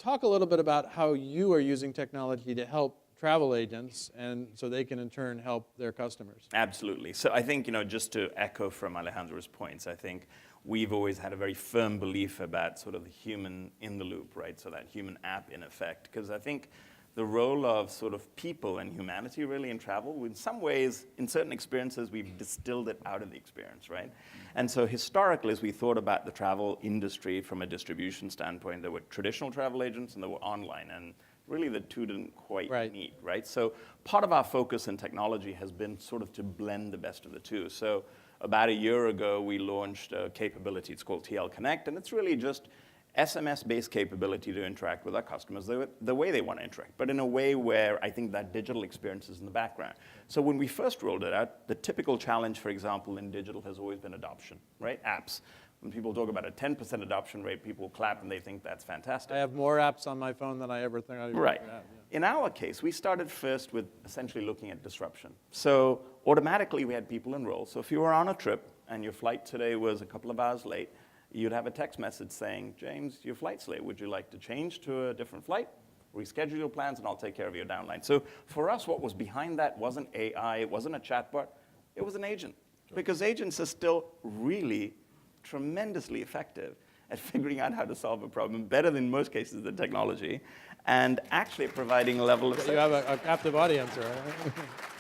talk a little bit about how you are using technology to help travel agents, and so they can in turn help their customers. Absolutely. So I think, just to echo from Alejandro's points, I think we've always had a very firm belief about sort of the human in the loop, right? So that human app in effect, because I think the role of sort of people and humanity really in travel, in some ways, in certain experiences, we've distilled it out of the experience, right? And so historically, as we thought about the travel industry from a distribution standpoint, there were traditional travel agents and there were online, and really the two didn't quite meet, right? So part of our focus in technology has been sort of to blend the best of the two. So about a year ago, we launched a capability, it's called TL Connect, and it's really just SMS-based capability to interact with our customers the way they want to interact, but in a way where I think that digital experience is in the background. So when we first rolled it out, the typical challenge, for example, in digital has always been adoption, right? Apps. When people talk about a 10% adoption rate, people clap and they think that's fantastic. I have more apps on my phone than I ever think I'd Right. have. Yeah. In our case, we started first with essentially looking at disruption. So automatically we had people enroll. So if you were on a trip and your flight today was a couple of hours late, you'd have a text message saying, James, your flight's late. Would you like to change to a different flight? Reschedule your plans and I'll take care of your downline. So for us, what was behind that wasn't AI, it wasn't a chatbot, it was an agent. Because agents are still really tremendously effective at figuring out how to solve a problem, better than most cases the technology, and actually providing a level of... You have a captive audience, right?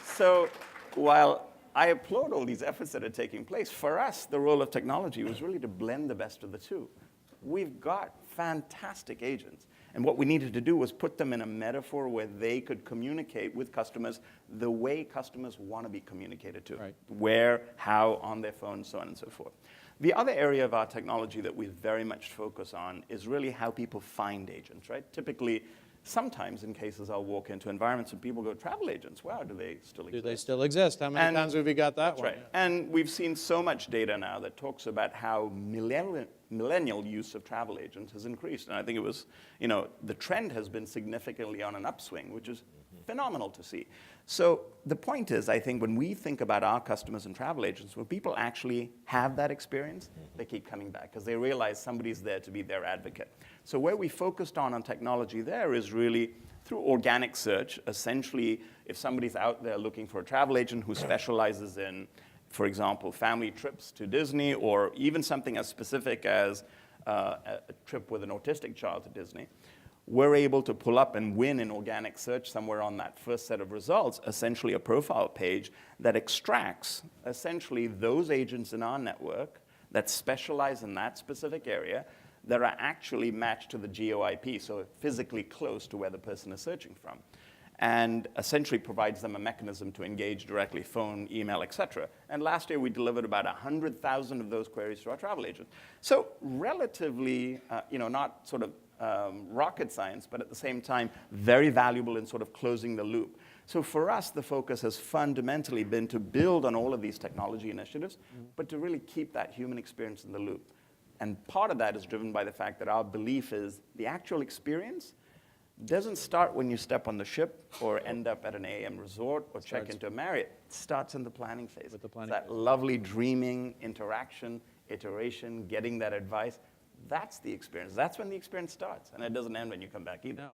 So while I applaud all these efforts that are taking place, for us, the role of technology was really to blend the best of the two. We've got fantastic agents, and what we needed to do was put them in a metaphor where they could communicate with customers the way customers want to be communicated to. Right. Where, how, on their phone, so on and so forth. The other area of our technology that we very much focus on is really how people find agents, right? Typically, sometimes in cases I'll walk into environments and people go, travel agents, wow, do they still exist? Do they still exist? How many times have we got that one? Right. Yeah. And we've seen so much data now that talks about how millennial use of travel agents has increased. And I think it was, the trend has been significantly on an upswing, which is phenomenal to see. So the point is, I think when we think about our customers and travel agents, when people actually have that experience, they keep coming back because they realize somebody's there to be their advocate. So where we focused on technology there is really through organic search. Essentially, if somebody's out there looking for a travel agent who specializes in, for example, family trips to Disney, or even something as specific as a trip with an autistic child to Disney, we're able to pull up and win in organic search somewhere on that first set of results, essentially a profile page that extracts essentially those agents in our network that specialize in that specific area that are actually matched to the GeoIP, so physically close to where the person is searching from, and essentially provides them a mechanism to engage directly, phone, email, et cetera. And last year, we delivered about 100,000 of those queries to our travel agents. So relatively, not sort of rocket science, but at the same time, very valuable in sort of closing the loop. So for us, the focus has fundamentally been to build on all of these technology initiatives, but to really keep that human experience in the loop. And part of that is driven by the fact that our belief is the actual experience doesn't start when you step on the ship or end up at an AM resort or check into a Marriott. It starts in the planning phase. With the planning that lovely dreaming, interaction, iteration, getting that advice. That's the experience. That's when the experience starts. And it doesn't end when you come back either. No.